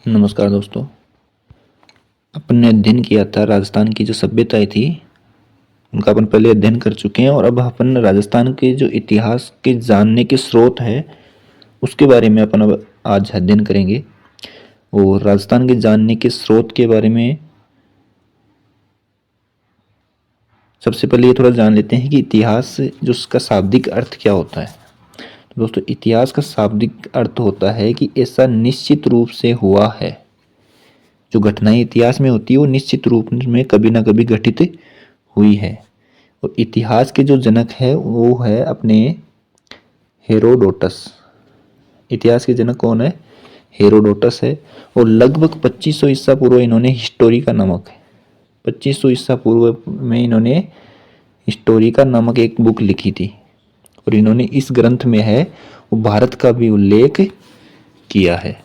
नमस्कार दोस्तों। अपन ने अध्ययन किया था राजस्थान की जो सभ्यताएं थी उनका अपन पहले अध्ययन कर चुके हैं और अब अपन राजस्थान के जो इतिहास के जानने के स्रोत है उसके बारे में अपन अब आज अध्ययन करेंगे। और राजस्थान के जानने के स्रोत के बारे में सबसे पहले ये थोड़ा जान लेते हैं कि इतिहास जो उसका शाब्दिक अर्थ क्या होता है। तो दोस्तों, इतिहास का शाब्दिक अर्थ होता है कि ऐसा निश्चित रूप से हुआ है। जो घटनाएं इतिहास में होती है वो निश्चित रूप में कभी ना कभी घटित हुई है। और इतिहास के जो जनक है वो है अपने हेरोडोटस। इतिहास के जनक कौन है? हेरोडोटस है। और लगभग 2500 ईसा पूर्व इन्होंने हिस्टोरिका नामक 2500 ईसा पूर्व में इन्होंने हिस्टोरिका नामक एक बुक लिखी थी। और इन्होंने इस ग्रंथ में है वो भारत का भी उल्लेख किया है।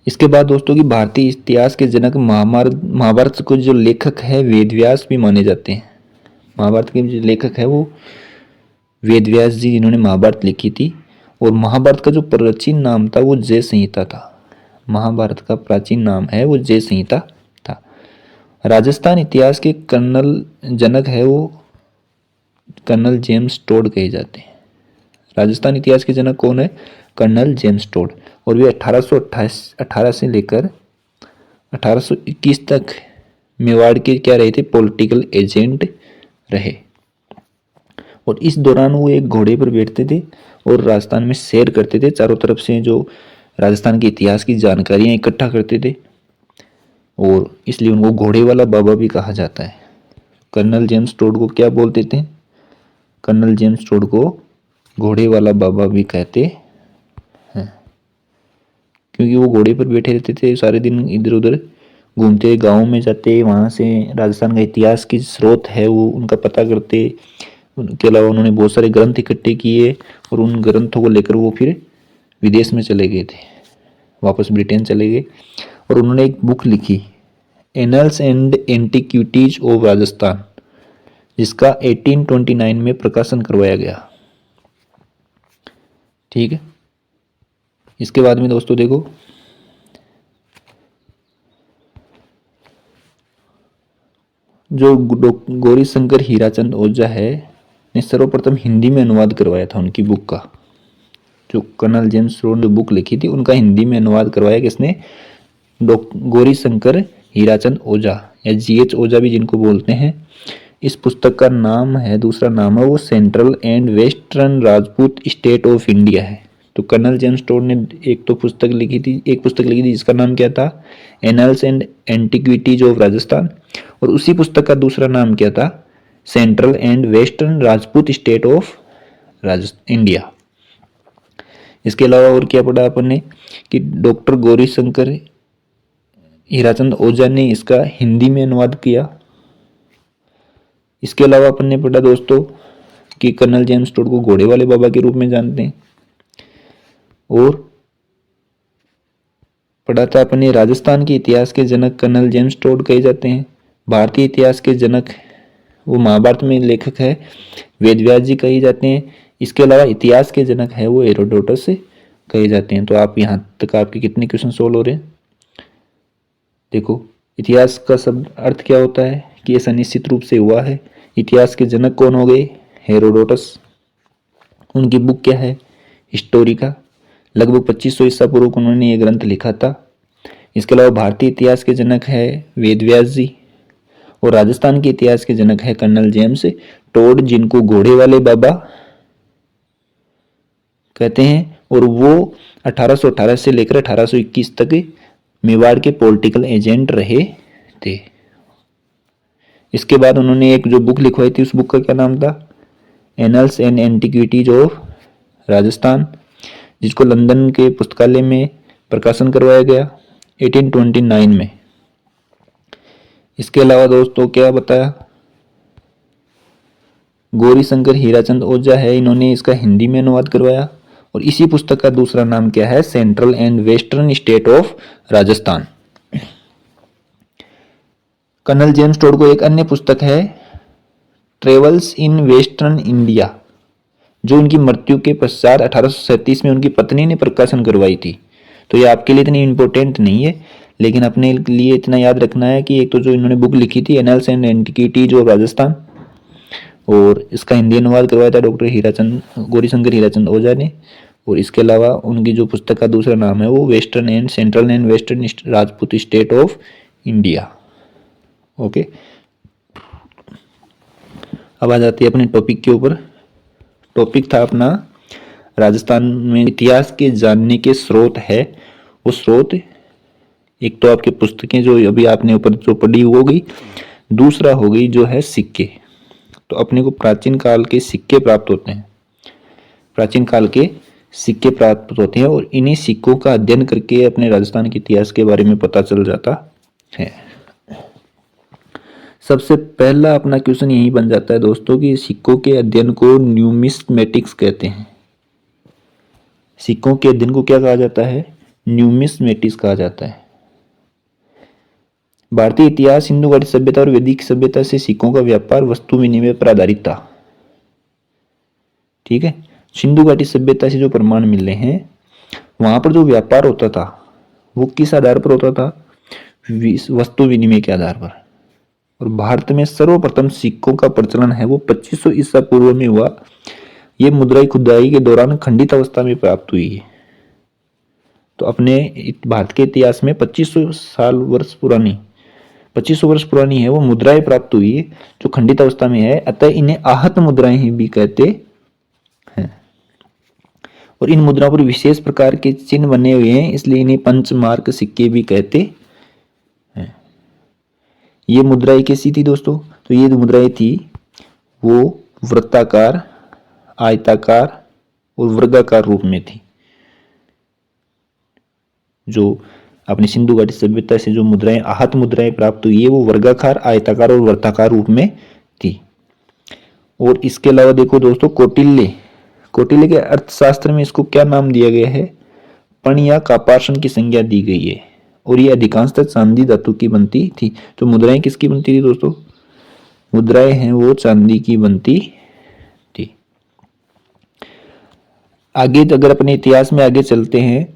इसके बाद दोस्तों की भारतीय इतिहास के जनक महाभारत को जो लेखक है वेदव्यास भी माने जाते हैं। महाभारत के जो लेखक है वो वेदव्यास जी, जिन्होंने महाभारत लिखी थी। और महाभारत का जो प्राचीन नाम था वो जय संहिता था। महाभारत का प्राचीन नाम है वो जय संहिता था। राजस्थान इतिहास के कर्नल जनक है वो कर्नल जेम्स टोड कहे जाते हैं। राजस्थान इतिहास के जनक कौन है? Colonel James Tod. और वे 1818 से लेकर 1821 तक मेवाड़ के क्या रहे थे? पॉलिटिकल एजेंट रहे। और इस दौरान वो एक घोड़े पर बैठते थे और राजस्थान में सैर करते थे। चारों तरफ से जो राजस्थान के इतिहास की जानकारियां इकट्ठा करते थे और इसलिए उनको घोड़े वाला बाबा भी कहा जाता है। कर्नल जेम्स टोड को क्या बोलते थे? कर्नल जेम्स टोड को घोड़े वाला बाबा भी कहते हैं, क्योंकि वो घोड़े पर बैठे रहते थे, सारे दिन इधर उधर घूमते, गाँव में जाते, वहाँ से राजस्थान का इतिहास की स्रोत है वो उनका पता करते। उनके अलावा उन्होंने बहुत सारे ग्रंथ इकट्ठे किए और उन ग्रंथों को लेकर वो फिर विदेश में चले गए थे, वापस ब्रिटेन चले गए। और उन्होंने एक बुक लिखी, annuls and antiquities of Rajasthan, जिसका 1829 में प्रकाशन करवाया गया। ठीक है। इसके बाद में दोस्तों देखो, जो गौरी शंकर हीराचंद ओझा है ने सर्वप्रथम हिंदी में अनुवाद करवाया था उनकी बुक का। जो कर्नल जेम्स टोड ने बुक लिखी थी उनका हिंदी में अनुवाद करवाया किसने? गौरी शंकर हीराचंद ओझा या जीएच ओझा भी जिनको बोलते हैं। इस पुस्तक का नाम है, दूसरा नाम है वो central and western Rajput state of India है। तो कर्नल जेम्स टोड ने एक पुस्तक लिखी थी जिसका नाम क्या था? Annuls and antiquities of Rajasthan. और उसी पुस्तक का दूसरा नाम क्या था? Central and western Rajput state of India. इसके अलावा और क्या पढ़ा अपन ने कि डॉक्टर गौरी शंकर हीराचंद ओझा ने इसका हिंदी में अनुवाद किया। इसके अलावा अपन ने पढ़ा दोस्तों कि कर्नल जेम्स टोड को घोड़े वाले बाबा के रूप में जानते हैं। और पढ़ा था अपन ने राजस्थान के इतिहास के जनक कर्नल जेम्स टोड कहे जाते हैं। भारतीय इतिहास के जनक वो महाभारत में लेखक है वेदव्यास जी कहे जाते हैं। इसके अलावा इतिहास के जनक है वो हेरोडोटस कहे जाते हैं। तो आप यहाँ तक आपके कितने क्वेश्चन सोल्व हो रहे हैं? देखो, इतिहास का शब्द अर्थ क्या होता है कि ऐसा निश्चित रूप से हुआ है। इतिहास के जनक कौन हो गए? हेरोडोटस। उनकी बुक क्या है? हिस्टोरिका। लगभग 2500 ईसा पूर्व को उन्होंने ये ग्रंथ लिखा था। इसके अलावा भारतीय इतिहास के जनक है वेदव्यास जी। और राजस्थान के इतिहास के जनक है कर्नल जेम्स टोड, जिनको घोड़े वाले बाबा कहते हैं। और वो 1818 से लेकर 1821 तक मेवाड़ के पॉलिटिकल एजेंट रहे थे। इसके बाद उन्होंने एक जो बुक लिखवाई थी उस बुक का क्या नाम था? Annuls and antiquities of Rajasthan, जिसको लंदन के पुस्तकालय में प्रकाशन करवाया गया 1829 में। इसके अलावा दोस्तों क्या बताया? गौरी शंकर हीराचंद ओझा है, इन्होंने इसका हिंदी में अनुवाद करवाया। और इसी पुस्तक का दूसरा नाम क्या है? Central and western state of Rajasthan. Colonel James Tod को एक अन्य पुस्तक है ट्रेवल्स इन वेस्टर्न इंडिया, जो उनकी मृत्यु के पश्चात 1837 में उनकी पत्नी ने प्रकाशन करवाई थी। तो ये आपके लिए इतनी इम्पोर्टेंट नहीं है, लेकिन अपने लिए इतना याद रखना है कि एक तो जो इन्होंने बुक लिखी थी annuls and antiquities of Rajasthan, और इसका हिंदी अनुवाद करवाया था डॉक्टर हीराचंद गौरीशंकर हीराचंद ओझा ने। और इसके अलावा उनकी जो पुस्तक का दूसरा नाम है वो western and central and western Rajput state of India. Okay, अब आ जाती है अपने टॉपिक के ऊपर। टॉपिक था अपना राजस्थान में इतिहास के जानने के स्रोत है। वो स्रोत एक तो आपकी पुस्तकें जो अभी आपने ऊपर जो पढ़ी होगी, दूसरा होगी जो है सिक्के। तो अपने को प्राचीन काल के सिक्के प्राप्त होते हैं, प्राचीन काल के सिक्के प्राप्त होते हैं और इन्हीं सिक्कों का अध्ययन करके अपने राजस्थान के इतिहास के बारे में पता चल जाता है। सबसे पहला अपना क्वेश्चन यही बन जाता है दोस्तों कि सिक्कों के अध्ययन को न्यूमिस्मेटिक्स कहते हैं। सिक्कों के अध्ययन को क्या कहा जाता है? न्यूमिस्मेटिक्स कहा जाता है। भारतीय इतिहास, सिंधु घाटी सभ्यता और वैदिक सभ्यता से सिक्कों का व्यापार वस्तु विनिमय पर आधारित था। ठीक है, सिंधु घाटी सभ्यता से जो प्रमाण मिल रहे हैं वहां पर जो व्यापार होता था वो किस आधार पर होता था? वस्तु विनिमय के आधार पर। और भारत में सर्वप्रथम सिक्कों का प्रचलन है वो 2500 ईसा पूर्व में हुआ। ये मुद्राई खुदाई के दौरान खंडित अवस्था में प्राप्त हुई है। तो अपने भारत के इतिहास में 2500 वर्ष पुरानी है वो मुद्राएं प्राप्त हुई है जो खंडित अवस्था में है, अतः इन्हें आहत मुद्राएं ही भी कहते हैं। और इन मुद्राओं पर विशेष प्रकार के चिन्ह बने हुए हैं, इसलिए इन्हें पंचमार्क सिक्के भी कहते हैं। ये मुद्राएं कैसी थी दोस्तों? तो ये जो मुद्राएं थी वो वृत्ताकार, आयताकार और वर्गाकार रूप में थी। जो अपनी सिंधु घाटी सभ्यता से जो मुद्राएं आहत मुद्राएं प्राप्त हुई है वो वर्गाकार, आयताकार और वृत्ताकार रूप में थी। और इसके अलावा देखो दोस्तों, कौटिल्य के अर्थशास्त्र में इसको क्या नाम दिया गया है? पण या कापार्षण की संज्ञा दी गई है। और ये अधिकांशतः चांदी धातु की बनती थी। तो मुद्राएं किसकी बनती थी दोस्तों? मुद्राएं हैं वो चांदी की बनती थी। आगे अगर अपने इतिहास में आगे चलते हैं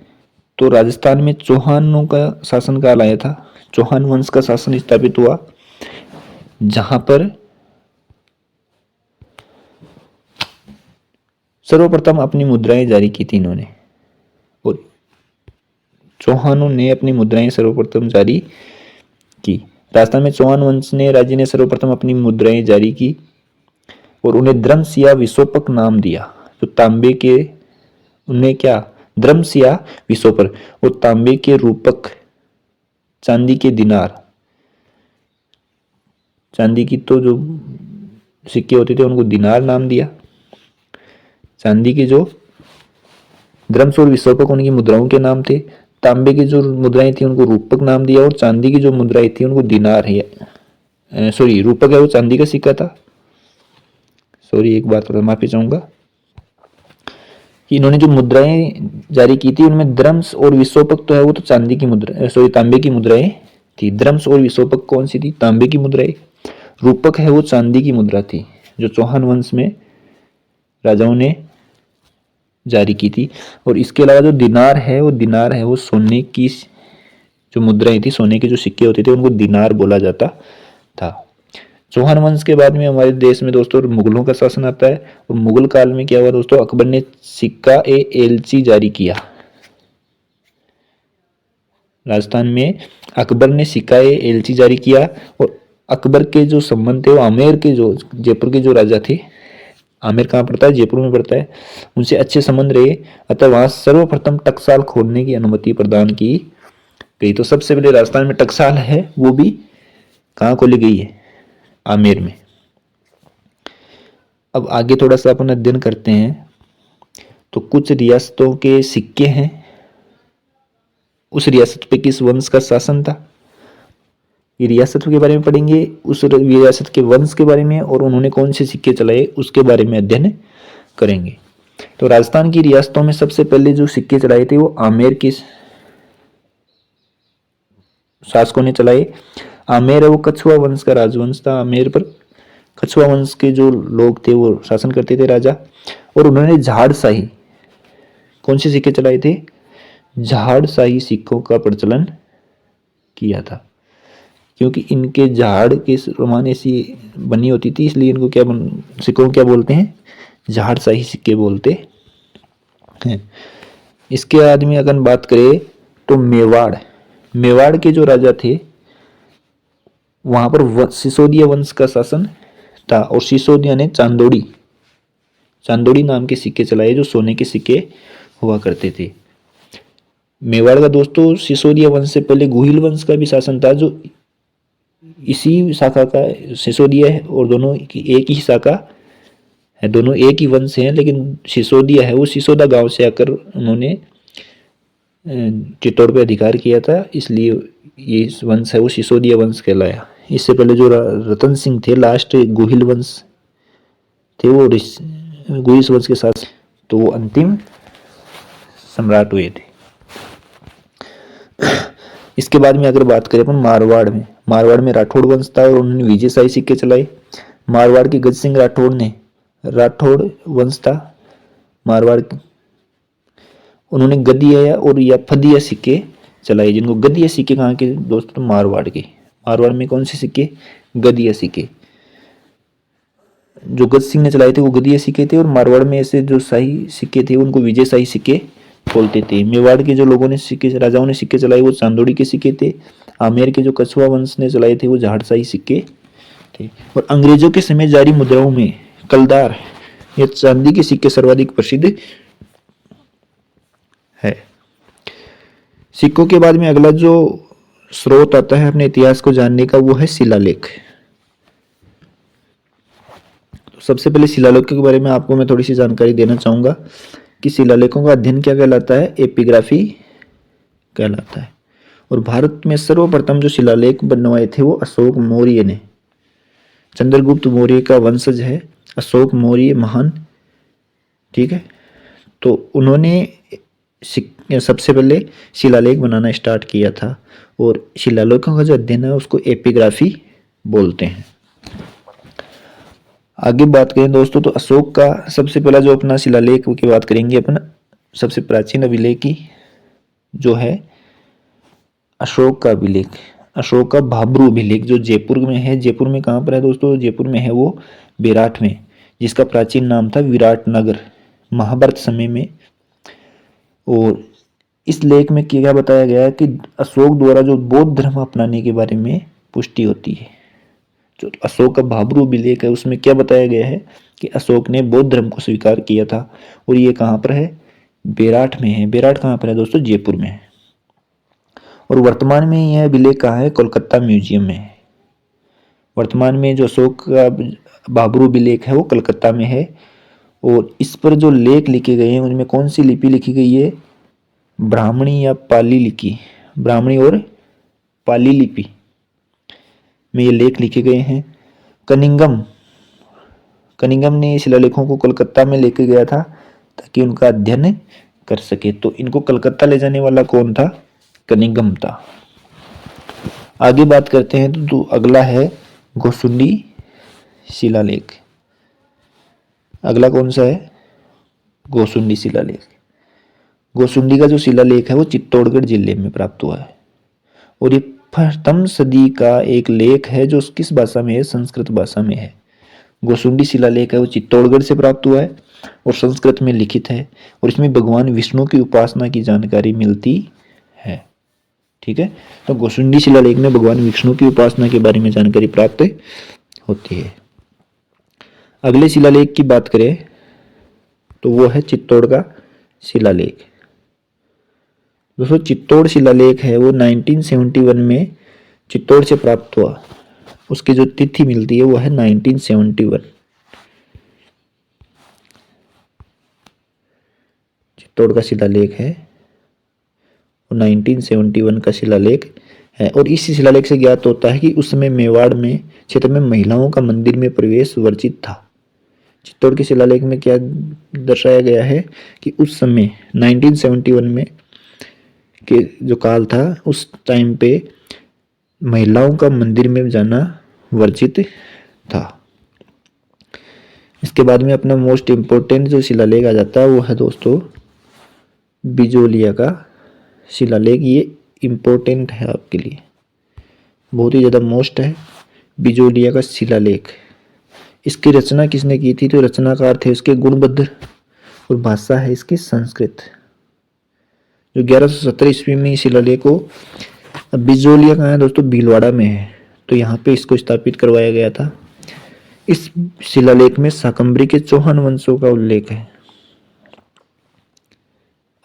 तो राजस्थान में चौहानों का शासनकाल आया था। चौहान वंश का शासन स्थापित हुआ, जहां पर सर्वप्रथम अपनी मुद्राएं जारी की थी इन्होंने। और चौहानों ने अपनी मुद्राएं सर्वप्रथम जारी की। राजस्थान में चौहान वंश ने राज्य ने सर्वप्रथम अपनी मुद्राएं जारी की और उन्हें द्रम्स या विशोपक नाम दिया। तो तांबे के उन्हें क्या? द्रम्स या विशोपर। और तांबे के रूपक, चांदी के दिनार, चांदी की तो जो सिक्के होते थे उनको दिनार नाम दिया। चांदी के जो द्रम्स और विशोपक उनकी मुद्राओं के नाम थे। तांबे की जो मुद्राएं थी उनको रूपक नाम दिया और चांदी की जो मुद्राएं थी उनको दिनार है, रूपक है वो चांदी का सिक्का था। एक बात माफी चाहूंगा कि इन्होंने जो मुद्राएं जारी की थी उनमें द्रम्स और विशोपक तो है वो तो चांदी की मुद्रा तांबे की मुद्राएं थी। द्रम्स और विशोपक कौन सी थी? तांबे की मुद्राएं। रूपक है वो चांदी की मुद्रा थी जो चौहान वंश में राजाओं ने जारी की थी। और इसके अलावा जो दिनार है वो सोने की जो मुद्राएं थी, सोने के जो सिक्के होते थे उनको दिनार बोला जाता था। चौहान वंश के बाद में हमारे देश में दोस्तों मुगलों का शासन आता है। और मुगल काल में क्या हुआ दोस्तों? अकबर ने सिक्का ए एलची जारी किया। राजस्थान में अकबर ने सिक्का ए एलची जारी किया और अकबर के जो संबंध थे वो आमेर के जो जयपुर के जो राजा थे, आमेर कहाँ पड़ता है? जयपुर में पड़ता है, उनसे अच्छे संबंध रहे, अतः वहां सर्वप्रथम टकसाल खोलने की अनुमति प्रदान की गई। तो सबसे पहले राजस्थान में टकसाल है वो भी कहाँ खोली गई है? आमेर में। अब आगे थोड़ा सा अपन अध्ययन करते हैं। तो कुछ रियासतों के सिक्के हैं, उस रियासत पे किस वंश का शासन था ये रियासत के बारे में पढ़ेंगे, उस रियासत के वंश के बारे में, और उन्होंने कौन से सिक्के चलाए उसके बारे में अध्ययन करेंगे। तो राजस्थान की रियासतों में सबसे पहले जो सिक्के चलाए थे वो आमेर के शासकों ने चलाए। आमेर है वो कछुआ वंश का राजवंश था। आमेर पर कछुआ वंश के जो लोग थे वो शासन करते थे, राजा। और उन्होंने झाड़ शाही कौन से सिक्के चलाए थे? झाड़-शाही सिक्कों का प्रचलन किया था, क्योंकि इनके झाड़ के रोमान ऐसी बनी होती थी, इसलिए इनको सिक्कों को क्या बोलते हैं, झाड़-शाही सिक्के बोलते हैं। इसके बाद में अगर बात करें तो मेवाड़ के जो राजा थे वहां पर सिसोदिया वंश का शासन था, और सिसोदिया ने चांदोड़ी नाम के सिक्के चलाए जो सोने के सिक्के हुआ करते थे। मेवाड़ का दोस्तों सिसोदिया वंश से पहले गुहिल वंश का भी शासन था, जो इसी शाखा का सिसोदिया है, और दोनों की एक ही शाखा है, दोनों एक ही वंश हैं, लेकिन सिसोदिया है वो सिसोदा गांव से आकर उन्होंने चित्तौड़ पे अधिकार किया था, इसलिए ये वंश है वो सिसोदिया वंश कहलाया। इससे पहले जो रतन सिंह थे लास्ट गुहिल वंश थे, वो गुहिल वंश के साथ, तो वो अंतिम सम्राट हुए थे। इसके बाद में अगर बात करें अपन मारवाड़ में राठौड़ वंश था और उन्होंने विजयशाही सिक्के चलाए। मारवाड़ के गज सिंह राठौड़ ने राठौड़ वंश था मारवाड़, उन्होंने गदिया और या फदिया सिक्के चलाए, जिनको गदिया सिक्के कहाँ के दोस्तों, मारवाड़ के। मारवाड़ में कौन से सिक्के, गदिया सिक्के। जो गज सिंह ने चलाए थे वो गदिया सिक्के थे, और मारवाड़ में ऐसे जो शाही सिक्के थे उनको विजय शाही सिक्के बोलते थे। मेवाड़ के जो लोगों ने सिक्के, राजाओं ने सिक्के चलाए वो चांदोड़ी के सिक्के थे। आमेर के जो कछुआ वंश ने चलाए थे वो झाड़शाही सिक्के थे। और अंग्रेजों के समय जारी मुद्राओं में कलदार या चांदी के सिक्के सर्वाधिक प्रसिद्ध है। सिक्कों के बाद में अगला जो स्रोत आता है अपने इतिहास को जानने का वो है शिलालेख। तो सबसे पहले शिलालेखों के बारे में आपको मैं थोड़ी सी जानकारी देना चाहूंगा कि शिलालेखों का अध्ययन क्या कहलाता है, एपिग्राफी कहलाता है। और भारत में सर्वप्रथम जो शिलालेख बनवाए थे वो अशोक मौर्य ने, चंद्रगुप्त मौर्य का वंशज है अशोक मौर्य महान, ठीक है। तो उन्होंने सबसे पहले शिलालेख बनाना स्टार्ट किया था, और शिलालेखों का जो अध्ययन है उसको एपिग्राफी बोलते हैं। आगे बात करें दोस्तों तो अशोक का सबसे पहला जो अपना शिलालेख की बात करेंगे अपन, सबसे प्राचीन अभिलेख की जो है अशोक का अभिलेख, अशोक का भाब्रू अभिलेख जो जयपुर में है। जयपुर में कहाँ पर है दोस्तों, जयपुर में है वो बेराट में, जिसका प्राचीन नाम था विराट नगर महाभारत समय में। और इस लेख में क्या बताया गया है कि अशोक द्वारा जो बौद्ध धर्म अपनाने के बारे में पुष्टि होती है। जो अशोक का भाब्रू अभिलेख है उसमें क्या बताया गया है कि अशोक ने बौद्ध धर्म को स्वीकार किया था, और ये कहाँ पर है, बेराट में है। बेराट कहाँ पर है दोस्तों, जयपुर में है। और वर्तमान में यह अभिलेख कहाँ है, कोलकाता म्यूजियम में है। वर्तमान में जो अशोक का भाब्रू अभिलेख है वो कलकत्ता में है। और इस पर जो लेख लिखे गए हैं उनमें कौन सी लिपि लिखी गई है, ब्राह्मणी या पाली लिपि, ब्राह्मणी और पाली लिपि में ये लेख लिखे गए हैं। कनिंगम ने शिलालेखों को कलकत्ता में लेके गया था ताकि उनका अध्ययन कर सके। तो इनको कलकत्ता ले जाने वाला कौन था, कनिंगम था। आगे बात करते हैं तो अगला है गोसुंडी शिलालेख। अगला कौन सा है, गोसुंडी शिलालेख। गोसुंडी का जो शिलालेख है वो चित्तौड़गढ़ जिले में प्राप्त हुआ है, और ये प्रथम सदी का एक लेख है जो किस भाषा में है, संस्कृत भाषा में है। गोसुंडी शिलालेख है वो चित्तौड़गढ़ से प्राप्त हुआ है और संस्कृत में लिखित है, और इसमें भगवान विष्णु की उपासना की जानकारी मिलती है, ठीक है। तो गोसुंडी शिलालेख में भगवान विष्णु की उपासना के बारे में जानकारी प्राप्त होती है। अगले शिलालेख की बात करें तो वो है चित्तौड़ का शिलालेख। दोस्तों चित्तौड़ शिलालेख है वो 1971 में चित्तौड़ से प्राप्त हुआ, उसकी जो तिथि मिलती है वो है 1971। चित्तौड़ का शिलालेख है और 1971 का शिलालेख है। और इस शिलालेख से ज्ञात होता है कि उस समय मेवाड़ में क्षेत्र में महिलाओं का मंदिर में प्रवेश वर्जित था। चित्तौड़ के शिलालेख में क्या दर्शाया गया है कि उस समय 1971 में के जो काल था उस टाइम पे महिलाओं का मंदिर में जाना वर्जित था। इसके बाद में अपना मोस्ट इम्पोर्टेंट जो शिलालेख आ जाता है वो है दोस्तों बिजोलिया का शिलालेख ये इम्पोर्टेंट है आपके लिए, बहुत ही ज़्यादा मोस्ट है। बिजोलिया का शिलालेख, इसकी रचना किसने की थी? तो रचनाकार थे इसके गुणभद्र और भाषा है इसकी संस्कृत। जो 1117 ईस्वी में शिलालेख को, बिजोलिया कहाँ है दोस्तों? भीलवाड़ा में है। तो यहाँ पे इसको स्थापित करवाया गया था। इस शिलालेख में शाकंभरी के चौहान वंशों का उल्लेख है।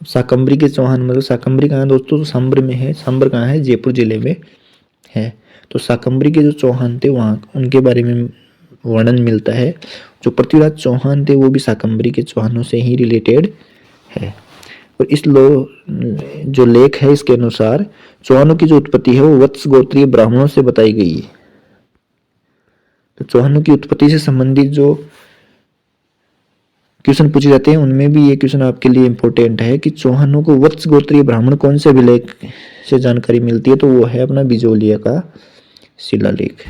शाकंभरी के चौहान मतलब शाकंभरी कहाँ है दोस्तों? तो सांबर में है। सांबर कहाँ है? जयपुर जिले में है। तो शाकंभरी के जो चौहान थे वहाँ उनके बारे में वर्णन मिलता है। जो पृथ्वीराज चौहान थे वो भी शाकंभरी के चौहानों से ही रिलेटेड है। और इस जो लेख है इसके अनुसार चौहानों की जो उत्पत्ति है वो वत्स गोत्रीय ब्राह्मणों से बताई गई है। तो चौहानों की उत्पत्ति से संबंधित जो क्वेश्चन पूछे जाते हैं उनमें भी ये क्वेश्चन आपके लिए इंपॉर्टेंट है कि चौहानों को वत्स गोत्रीय ब्राह्मण कौन से अभिलेख से जानकारी मिलती है? तो वो है अपना बिजोलिया का शिलालेख।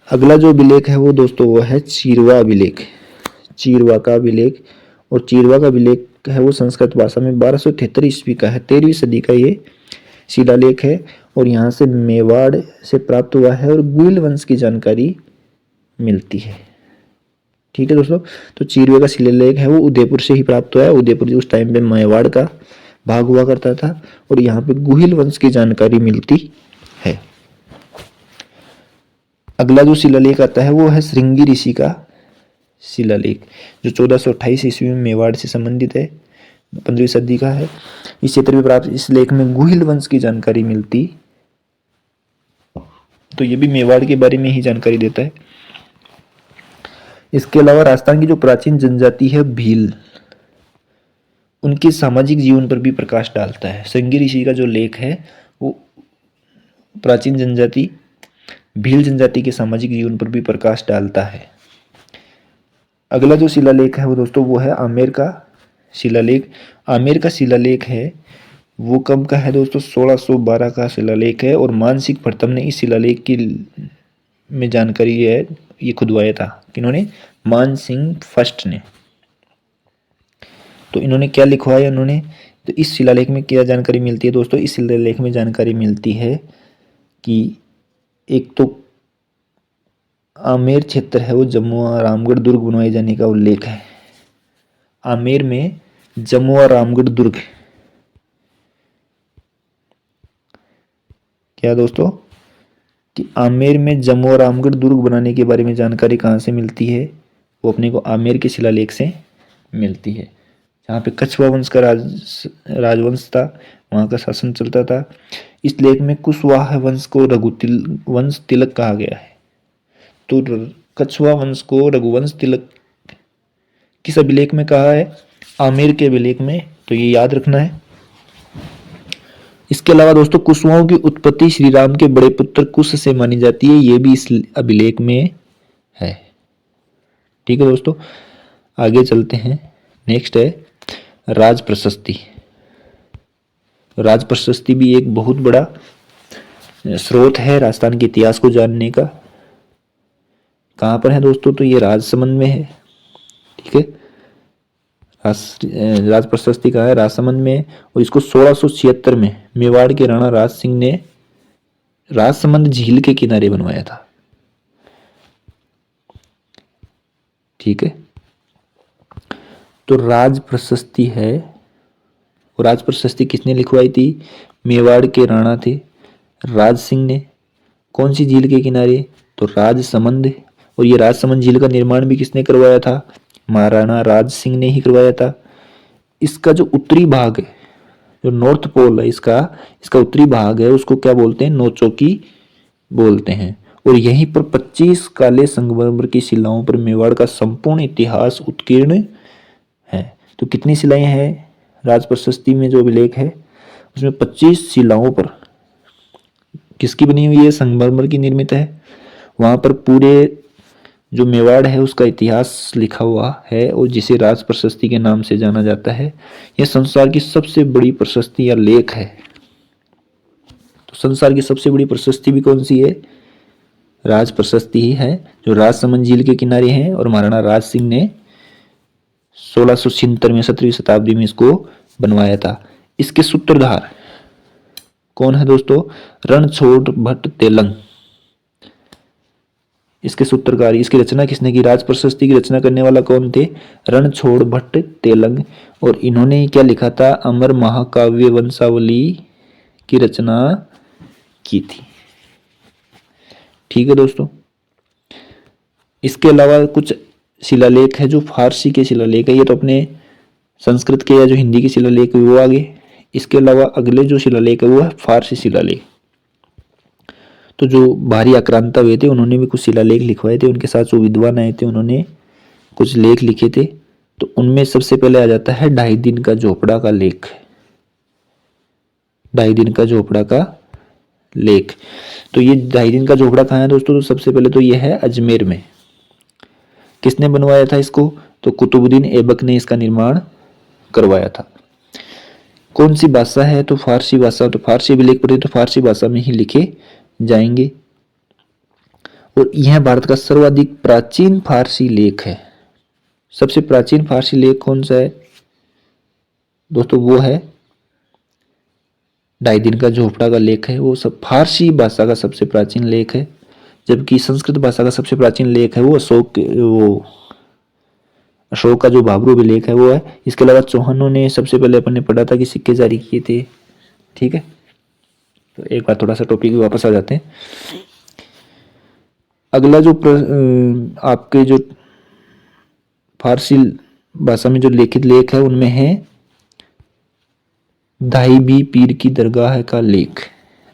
अगला जो अभिलेख है वो दोस्तों वो है चीरवा अभिलेख, चीरवा का अभिलेख। और चीरवा का अभिलेख है वो संस्कृत भाषा में 1273 ईस्वी का है, 13वीं सदी का ये शिलालेख है। और यहाँ से मेवाड़ से प्राप्त हुआ है और गुइल वंश की जानकारी मिलती है। ठीक है दोस्तों, तो चीरवे का शिलालेख है वो उदयपुर से ही प्राप्त हुआ है। उदयपुर उस टाइम पे मेवाड़ का भाग हुआ करता था और यहाँ पे गुहिल वंश की जानकारी मिलती है। अगला जो शिलालेख आता है वो है श्रृंगी ऋषि का शिलालेख, जो 1428 ईस्वी में मेवाड़ से संबंधित है, 15वीं सदी का है। इस क्षेत्र में प्राप्त इस लेख में गुहिल वंश की जानकारी मिलती, तो ये भी मेवाड़ के बारे में ही जानकारी देता है। इसके अलावा राजस्थान की जो प्राचीन जनजाति है भील, उनके सामाजिक जीवन पर भी प्रकाश डालता है। श्रृंगी ऋषि का जो लेख है वो प्राचीन जनजाति भील जनजाति के सामाजिक जीवन पर भी प्रकाश डालता है। अगला जो शिलालेख है वो दोस्तों वो है आमेर का शिलालेख। आमेर का शिलालेख है वो कब का है दोस्तों? 1612 का शिलालेख है। और मानसिक प्रथम ने इस शिलालेख की में जानकारी है ये खुदवाया था। किन्होंने? मान सिंह फर्स्ट ने। तो इन्होंने क्या लिखवाया इन्होंने? तो इस शिलालेख में क्या जानकारी मिलती है दोस्तों? इस शिलालेख में जानकारी मिलती है कि एक तो आमेर क्षेत्र है वो जम्मू और रामगढ़ दुर्ग बनवाए जाने का उल्लेख है। आमेर में जम्मू और रामगढ़ दुर्ग, क्या दोस्तों कि आमेर में जम्मू और रामगढ़ दुर्ग बनाने के बारे में जानकारी कहाँ से मिलती है? वो अपने को आमेर के शिलालेख से मिलती है, जहाँ पे कछवा वंश का राजवंश था, वहाँ का शासन चलता था। इस लेख में कुशवाहा वंश को वंश तिलक कहा गया है। तो कछवा वंश को रघुवंश तिलक किस अभिलेख में कहा है? आमेर के अभिलेख में। तो ये याद रखना है। इसके अलावा दोस्तों कुशवाहों की उत्पत्ति श्री राम के बड़े पुत्र कुश से मानी जाती है, ये भी इस अभिलेख में है। ठीक है दोस्तों, आगे चलते हैं। नेक्स्ट है राज प्रशस्ति। राज प्रशस्ति भी एक बहुत बड़ा स्रोत है राजस्थान के इतिहास को जानने का। कहाँ पर है दोस्तों? तो ये राजसमंद में है। ठीक है, राज प्रशस्ति कहाँ है? राजसमंद में। और इसको 1676 में मेवाड़ के राणा राज सिंह ने राजसमंद झील के किनारे बनवाया था। ठीक है, तो राज प्रशस्ति है। और राज प्रशस्ति किसने लिखवाई थी? मेवाड़ के राणा थे राज सिंह ने। कौन सी झील के किनारे? तो राजसमंद। और ये राजसमंद झील का निर्माण भी किसने करवाया था? महाराणा राज सिंह ने ही करवाया था। इसका जो उत्तरी भाग है, जो नॉर्थ पोल है इसका उत्तरी भाग है, उसको क्या बोलते हैं? नौचौकी बोलते हैं। और यहीं पर 25 काले संगमरमर की शिलाओं पर मेवाड़ का संपूर्ण इतिहास उत्कीर्ण है। तो कितनी शिलाएं हैं राज प्रशस्ति में? जो अभिलेख है उसमें 25 शिलाओं पर किसकी बनी हुई है? संगमरमर की निर्मित है। वहां पर पूरे जो मेवाड़ है उसका इतिहास लिखा हुआ है और जिसे राज प्रशस्ति के नाम से जाना जाता है। यह संसार की सबसे बड़ी प्रशस्ति या लेख है। तो संसार की सबसे बड़ी प्रशस्ति भी कौन सी है? राज प्रशस्ति ही है, जो राजसमंद झील के किनारे है। और महाराणा राज सिंह ने 1676 में 17वीं शताब्दी में इसको बनवाया था। इसके सूत्रधार कौन है दोस्तों? रणछोड़ भट्ट तेलंग इसके सूत्रकार। इसकी रचना किसने की? राज प्रशस्ति की रचना करने वाला कौन थे? रणछोड़ भट्ट तेलंग। और इन्होंने क्या लिखा था? अमर महाकाव्य वंशावली की रचना की थी। ठीक है दोस्तों। इसके अलावा कुछ शिलालेख है जो फारसी के शिलालेख है। ये तो अपने संस्कृत के या जो हिंदी के शिलालेख है वो आगे। इसके अलावा अगले जो शिलालेख है वो है फारसी शिलालेख। तो जो भारी आक्रांता हुए थे उन्होंने भी कुछ शिलालेख लिखवाए थे। उनके साथ जो विद्वान आए थे उन्होंने कुछ लेख लिखे थे। तो उनमें सबसे पहले आ जाता है 2.5 दिन का झोपड़ा का लेख। 2.5 दिन का झोपड़ा का लेख। तो ये 2.5 दिन का झोपड़ा कहाँ है दोस्तों? तो सबसे पहले तो ये है अजमेर में। किसने बनवाया था इसको? तो कुतुबुद्दीन ऐबक ने इसका निर्माण करवाया था। कौन सी भाषा है? तो फारसी भाषा। तो फारसी अभिलेख पढ़े तो फारसी भाषा में ही लिखे जाएंगे। और यह भारत का सर्वाधिक प्राचीन फारसी लेख है। सबसे प्राचीन फारसी लेख कौन सा है दोस्तों? वो है 2.5 दिन का झोपड़ा का लेख है। वो सब फारसी भाषा का सबसे प्राचीन लेख है। जबकि संस्कृत भाषा का सबसे प्राचीन लेख है वो अशोक का जो भाब्रू अभिलेख है वो है। इसके अलावा चौहानों ने सबसे पहले अपन ने पढ़ा था कि सिक्के जारी किए थे। ठीक है। तो एक बार थोड़ा सा टॉपिक में वापस आ जाते हैं। अगला जो आपके जो फारसी भाषा में जो लिखित लेख है उनमें है दाही बी पीर की दरगाह का लेख।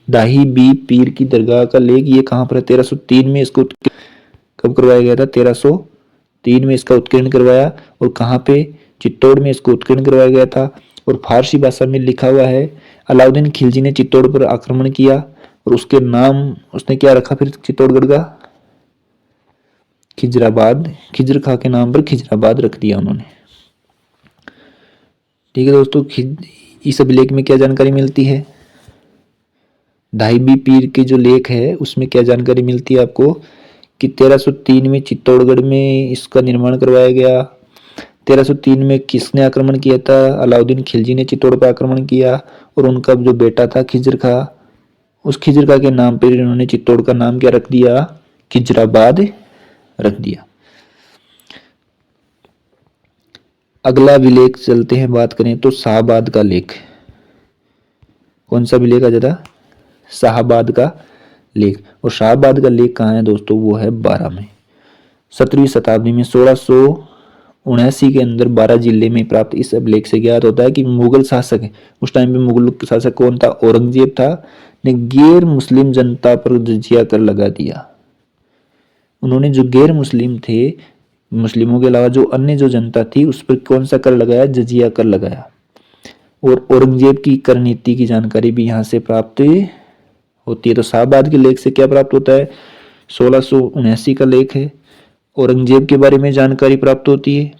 दाही बी पीर की दरगाह का लेख ये कहाँ पर है? 1303 में इसको कब करवाया गया था? 1303 में इसका उत्कीर्ण करवाया। और कहाँ पे? चित्तौड़ में इसको उत्कीर्ण करवाया गया था। और फारसी भाषा में लिखा हुआ है अलाउद्दीन खिलजी ने चित्तौड़ पर आक्रमण किया और उसके नाम उसने क्या रखा फिर चित्तौड़गढ़ का? खिजराबाद। खिजर खां के नाम पर खिजराबाद रख दिया उन्होंने। ठीक है दोस्तों। इस अभिलेख में क्या जानकारी मिलती है? धाईबी पीर के जो लेख है उसमें क्या जानकारी मिलती है आपको कि 1303 में चित्तौड़गढ़ में इसका निर्माण करवाया गया। 1303 में किसने आक्रमण किया था? अलाउद्दीन खिलजी ने चित्तौड़ पर आक्रमण किया। और उनका जो बेटा था खिजर खां, उस खिजर खां के नाम पर इन्होंने चित्तौड़ का नाम क्या रख दिया? खिजराबाद रख दिया। अगला विलेख चलते हैं, बात करें तो शाहबाद का लेख। कौन सा विलेख आ जाता? शाहबाद का लेख। और शाहबाद का लेख कहाँ है दोस्तों? वो है 12 में। 17वीं शताब्दी में 1679 के अंदर 12 जिले में प्राप्त इस अभिलेख से ज्ञात होता है कि मुगल शासक, उस टाइम पे मुगल शासक कौन था? औरंगजेब था, ने गैर मुस्लिम जनता पर जजिया कर लगा दिया। उन्होंने जो गैर मुस्लिम थे, मुस्लिमों के अलावा जो अन्य जो जनता थी उस पर कौन सा कर लगाया? जजिया कर लगाया। और औरंगजेब की कर नीति की जानकारी भी यहाँ से प्राप्त होती है। तो शाहबाद के लेख से क्या प्राप्त होता है? 1679 का लेख है। औरंगजेब के बारे में जानकारी प्राप्त होती है।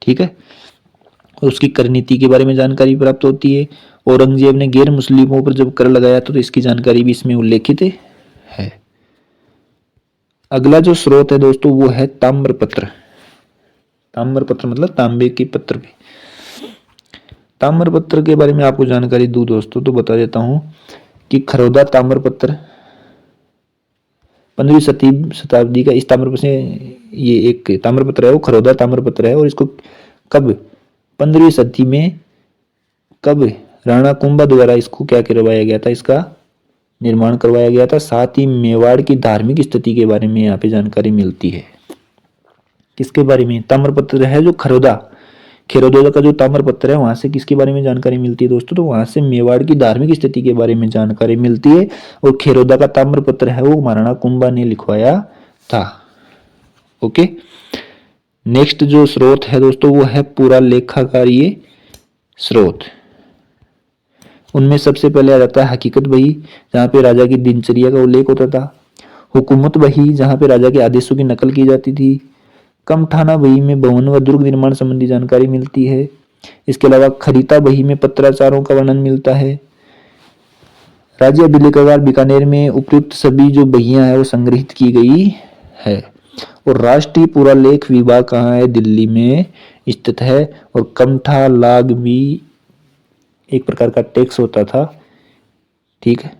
ठीक है। और उसकी कर नीति के बारे में जानकारी प्राप्त होती है। औरंगजेब ने गैर मुस्लिमों पर जब कर लगाया तो इसकी जानकारी भी इसमें उल्लेखित है। अगला जो स्रोत है दोस्तों वो है ताम्रपत्र। ताम्रपत्र मतलब तांबे के पत्र पे। ताम्रपत्र के बारे में आपको जानकारी दूं दोस्तों तो बता देता हूं कि खरोदा ताम्रपत्र 15वीं शताब्दी का इस ताम्रपत्र से ये एक ताम्रपत्र है वो खरोदा ताम्रपत्र है। और इसको कब 15वीं सदी में कब राणा कुंभा द्वारा इसको क्या करवाया गया था? इसका निर्माण करवाया गया था। साथ ही मेवाड़ की धार्मिक स्थिति के बारे में यहाँ पे जानकारी मिलती है। किसके बारे में? ताम्रपत्र है जो खेरोदा का जो ताम्रपत्र है वहां से किसके बारे में जानकारी मिलती है दोस्तों? तो वहां से मेवाड़ की धार्मिक स्थिति के बारे में जानकारी मिलती है। और खेरोदा का ताम्रपत्र है वो महाराणा कुंभा ने लिखवाया था। ओके। नेक्स्ट जो स्रोत है दोस्तों वो है पुरालेखाकारीय स्रोत। उनमें सबसे पहले आ जाता है हकीकत बही, जहाँ पे राजा की दिनचर्या का उल्लेख होता था। हुकूमत बही, जहाँ पे राजा के आदेशों की नकल की जाती थी। कमठाना बही में भवन व दुर्ग निर्माण संबंधी जानकारी मिलती है। इसके अलावा खरीता बही में पत्राचारों का वर्णन मिलता है। राज्य अभिलेखागार बीकानेर में उपयुक्त सभी जो बहियां है वो संग्रहित की गई है। और राष्ट्रीय पुरालेख विभाग कहाँ है? दिल्ली में स्थित है। और कमठा लाग भी एक प्रकार का टैक्स होता था। ठीक है।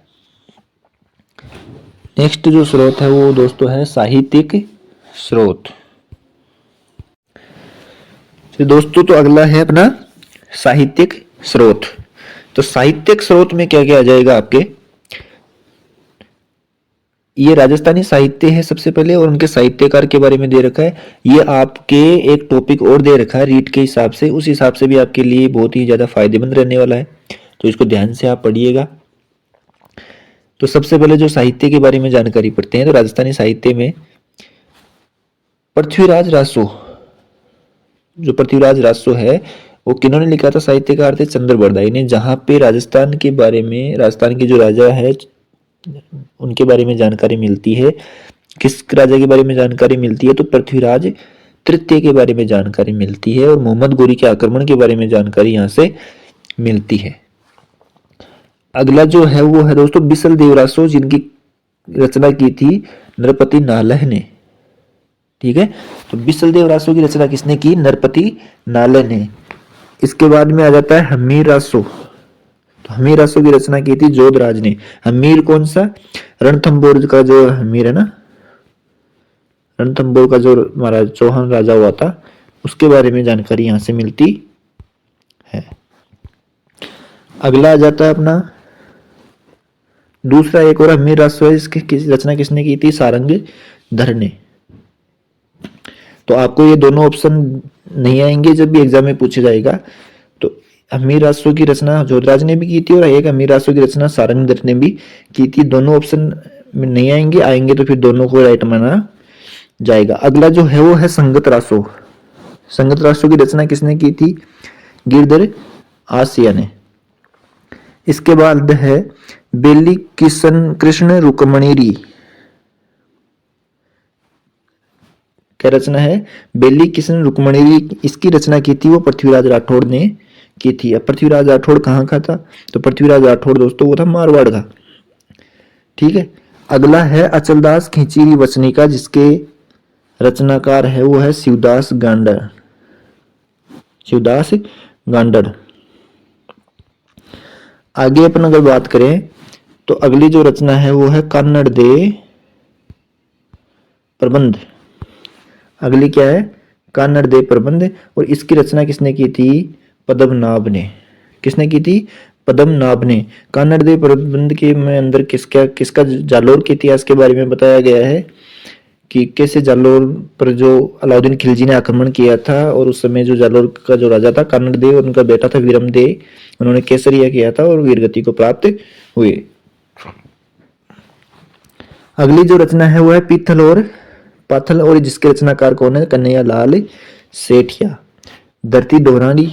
नेक्स्ट जो स्रोत है वो दोस्तों है साहित्यिक स्रोत। तो दोस्तों तो अगला है अपना साहित्यिक स्रोत। तो साहित्यिक स्रोत में क्या क्या आ जाएगा आपके, ये राजस्थानी साहित्य है सबसे पहले और उनके साहित्यकार के बारे में दे रखा है। ये आपके एक टॉपिक और दे रखा है रीट के हिसाब से, उस हिसाब से भी आपके लिए बहुत ही ज्यादा फायदेमंद रहने वाला है, तो इसको ध्यान से आप पढ़िएगा। तो सबसे पहले जो साहित्य के बारे में जानकारी पढ़ते हैं, तो राजस्थानी साहित्य में पृथ्वीराज रासो, जो पृथ्वीराज रासो है वो किन्होंने लिखा था, साहित्यकार थे चंद्र बरदाई ने। जहां पे राजस्थान के बारे में, राजस्थान के जो राजा है उनके बारे में जानकारी मिलती है। किस राजा के बारे में जानकारी मिलती है, तो पृथ्वीराज तृतीय के बारे में जानकारी मिलती है, और मोहम्मद गोरी के आक्रमण के बारे में जानकारी यहाँ से मिलती है। अगला जो है वो है दोस्तों बिसल देवरासो, जिनकी रचना की थी नरपति नालह ने। ठीक है, तो बिसल देवरासो की रचना किसने की, नरपति नालह ने। इसके बाद में आ जाता है हमीर रासो। तो हमीर रासो की रचना की थी जोधराज ने। हमीर कौन सा, रणथंभौर का जो हमीर है ना, रणथंभौर का जो हमारा चौहान राजा हुआ था, उसके बारे में जानकारी यहां से मिलती है। अगला आ जाता है अपना दूसरा एक और हमीर रासो है, इसकी रचना किसने की थी, सारंग धर ने। तो आपको ये दोनों ऑप्शन नहीं आएंगे जब भी एग्जाम में पूछा जाएगा। तो हमीर रासो की रचना जोधराज ने भी की थी और एक हमीर रासो की रचना सारंगधर ने भी की थी। दोनों ऑप्शन में नहीं आएंगे, आएंगे तो फिर दोनों को राइट माना जाएगा। अगला जो है वो है संगत रासो। संगत रासो की रचना किसने की थी, गिरधर आसिया ने। इसके बाद है बेली किशन कृष्ण रुक्मणीरी। क्या रचना है, बेली किशन रुक्मणीरी। इसकी रचना की थी वो पृथ्वीराज राठौड़ ने की थी। अब पृथ्वीराज राठौड़ कहाँ का था, तो पृथ्वीराज राठौड़ दोस्तों वो था मारवाड़ का। ठीक है। अगला है अचलदास खिंचीरी वचनिका, जिसके रचनाकार है वो है शिवदास गांडर। शिवदास गांडर। आगे अपन अगर बात करें तो अगली जो रचना है वो है कन्नड़ दे प्रबंध। अगली क्या है, कन्नड़ दे प्रबंध। और इसकी रचना किसने की थी, पद्मनाभ ने। किसने की थी, पद्मनाभ ने। कन्नड़ दे प्रबंध के में अंदर किसका जालोर के इतिहास के बारे में बताया गया है कि कैसे जालोर पर जो अलाउद्दीन खिलजी ने आक्रमण किया था, और उस समय जो जालोर का जो राजा था कन्नड़ देव, उनका बेटा था वीरम देव, उन्होंने केसरिया किया था और वीरगति को प्राप्त हुए। अगली जो रचना है वो है पीथल और पाथल, और जिसके रचनाकार कौन है, कन्हैया लाल सेठिया। धरती डोरानी,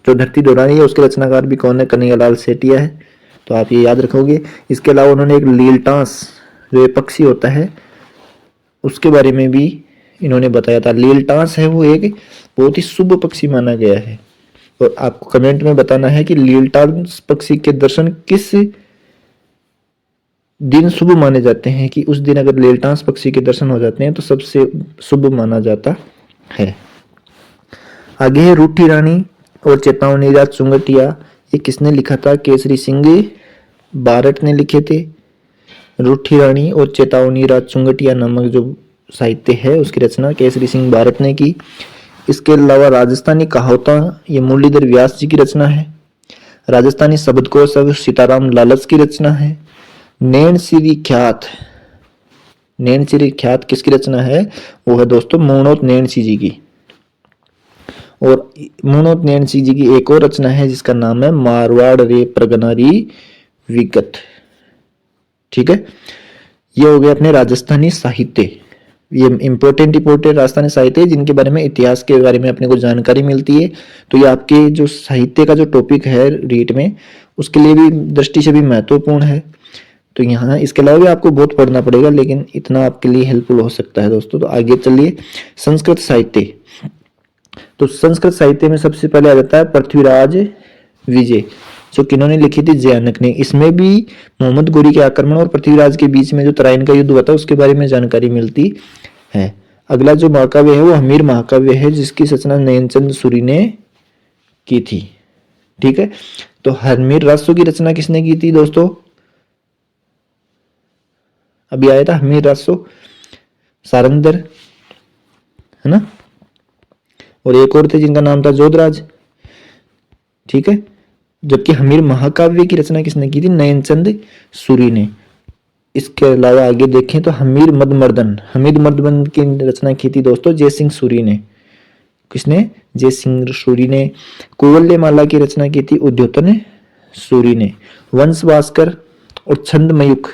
जो धरती डोरानी है उसके रचनाकार भी कौन है, कन्हैया लाल सेठिया है। तो आप ये याद रखोगे। इसके अलावा उन्होंने एक लीलटांस जो पक्षी होता है उसके बारे में भी इन्होंने बताया था। लीलटांस है वो एक बहुत ही शुभ पक्षी माना गया है, और आपको कमेंट में बताना है कि लीलटांस पक्षी के दर्शन किस दिन शुभ माने जाते हैं, कि उस दिन अगर लीलटांस पक्षी के दर्शन हो जाते हैं तो सबसे शुभ माना जाता है। आगे है रूठी रानी और चेतावनी राज चुंगटिया। ये किसने लिखा था, केसरी सिंह बारट ने लिखे थे। रूठी रानी और चेतावनी राज चुंगटिया नामक जो साहित्य है उसकी रचना केसरी सिंह बारट ने की। इसके अलावा राजस्थानी कहावता, ये मुरलीधर व्यास जी की रचना है। राजस्थानी शब्दकोश अब सीताराम लालच की रचना है। नैन श्री ख्यात, नैन श्री ख्यात किसकी रचना है, वो है दोस्तों मुणोत नैनसी जी की। और मुणोत नैनसी जी की एक और रचना है जिसका नाम है मारवाड़ रे प्रगनारी विगत। ठीक है, ये हो गए अपने राजस्थानी साहित्य। ये इंपॉर्टेंट राजस्थानी साहित्य जिनके बारे में, इतिहास के बारे में अपने को जानकारी मिलती है। तो ये आपके जो साहित्य का जो टॉपिक है रीट में, उसके लिए भी दृष्टि से भी महत्वपूर्ण है। तो यहाँ इसके अलावा भी आपको बहुत पढ़ना पड़ेगा, लेकिन इतना आपके लिए हेल्पफुल हो सकता है दोस्तों। तो आगे चलिए संस्कृत साहित्य। तो संस्कृत साहित्य में सबसे पहले आ जाता है पृथ्वीराज विजय, जो किन्होंने लिखी थी, जयानक ने। इसमें भी मोहम्मद गोरी के आक्रमण और पृथ्वीराज के बीच में जो तराइन का युद्ध हुआ था उसके बारे में जानकारी मिलती है। अगला जो महाकाव्य है वो हमीर महाकाव्य है, जिसकी रचना नयनचंद सूरी ने की थी। ठीक है, तो हमीर रासो की रचना किसने की थी दोस्तों? अभी आया था हमीर रासो, सारंगधर, है ना। और एक और थे जिनका नाम था जोधराज, ठीक है। जबकि हमीर महाकाव्य की रचना किसने की थी? नयनचंद सूरी ने। इसके अलावा आगे देखें तो हमीर मदमर्दन की रचना की थी दोस्तों जय सिंह सूरी ने। किसने? जय सिंह सूरी ने। कुवल्यमाला की रचना की थी उद्योतन सूरी ने। वंश भास्कर और छंदमयुख,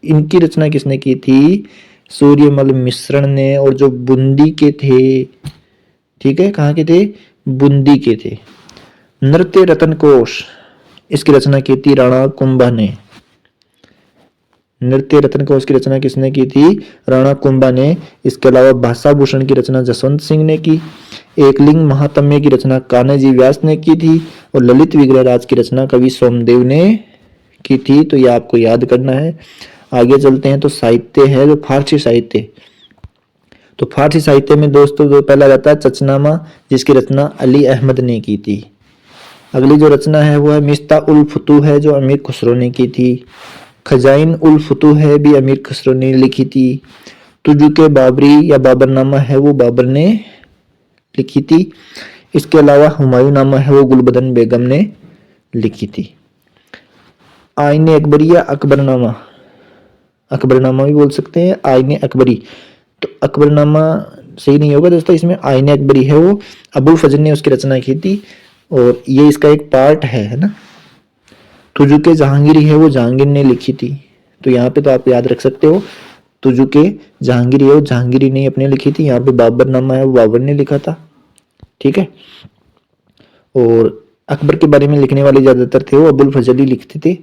इनकी रचना किसने की थी? सूर्यमल मिश्रण ने। और जो बूंदी के थे, ठीक है, कहाँ के थे? बूंदी के थे। नृत्य रत्न कोश, इसकी रचना की थी राणा कुंभा ने। नृत्य रत्न कोश की रचना किसने की थी? राणा कुंभा ने। इसके अलावा भाषा भूषण की रचना जसवंत सिंह ने की। एकलिंग महात्म्य की रचना कान्हाजी व्यास ने की थी। और ललित विग्रह राज की रचना कवि सोमदेव ने की थी। तो यह आपको याद करना है। आगे चलते हैं तो साहित्य है जो फारसी साहित्य। तो फारसी साहित्य में दोस्तों जो पहला रहता है चचनामा, जिसकी रचना अली अहमद ने की थी। अगली जो रचना है वो है मिफ्ता उल फुतूह है, जो अमीर खुसरो ने की थी। खजाइन उल फुतूह है भी अमीर खुसरो ने लिखी थी। तुजुके बाबरी या बाबरनामा है वो बाबर ने लिखी थी। इसके अलावा हुमायूं नामा है वो गुलबदन बेगम ने लिखी थी। आईने अकबरी या अकबरनामा, अकबरनामा भी बोल सकते हैं, आईने अकबरी। तो अकबरनामा सही नहीं होगा दोस्तों, इसमें आईने अकबरी है वो अबुल फजल ने उसकी रचना की थी और ये इसका एक पार्ट है ना। तुजुके जहांगीरी है वो जहांगीर ने लिखी थी। तो यहाँ पे तो आप याद रख सकते हो, तुजुके जहांगीरी है वो जहांगीरी ने अपने लिखी थी। यहाँ पे बाबरनामा है वो बाबर ने लिखा था, ठीक है। और अकबर के बारे में लिखने वाले ज्यादातर थे वो अबुल फजल ही लिखते थे।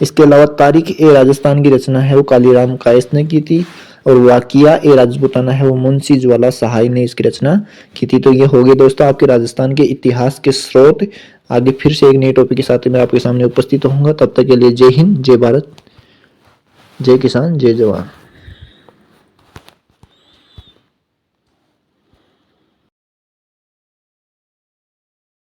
इसके अलावा तारीख ए राजस्थान की रचना है वो कालीराम कायस ने की थी। और वाकिया ए राजपूताना है वो मुंशी ज्वाला सहाय ने इसकी रचना की थी। तो ये हो गए दोस्तों आपके राजस्थान के इतिहास के स्रोत। आगे फिर से एक नए टॉपिक के साथ मैं आपके सामने उपस्थित होऊंगा। तब तक के लिए जय हिंद, जय भारत, जय किसान, जय जवान।